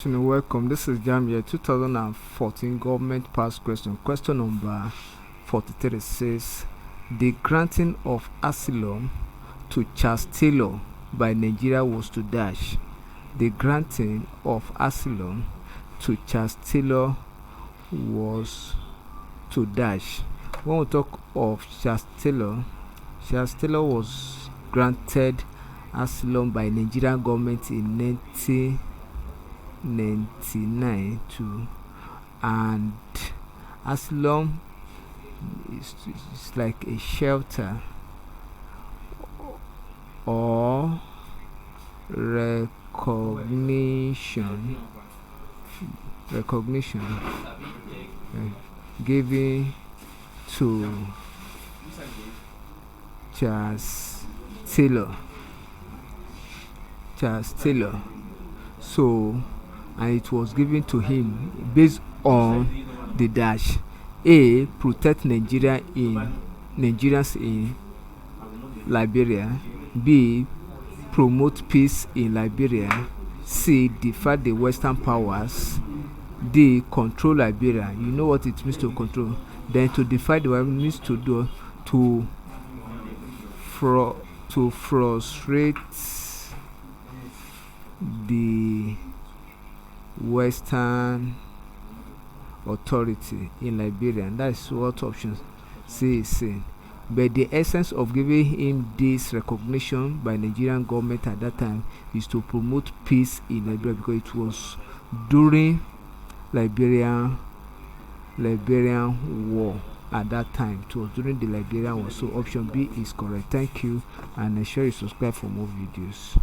Welcome. This is Jamia 2014 government pass question. Question number 43 says the granting of asylum to Charles Taylor by Nigeria was to dash. The granting of asylum to Charles Taylor was to dash. When we talk of Charles Taylor was granted asylum by Nigerian government in 1999 too, and asylum is like a shelter or recognition given to Charles Taylor. So, and it was given to him based on the dash: A. Protect Nigerians in Liberia. B. Promote peace in Liberia. C. Defy the Western powers. D. Control Liberia. You know what it means to control. Then to defy the Western means to frustrate the Western authority in Liberia. And that's what option C is saying. But the essence of giving him this recognition by Nigerian government at that time is to promote peace in Liberia, because it was during Liberian war at that time. It was during the Liberian war. So option B is correct. Thank you, and ensure you subscribe for more videos.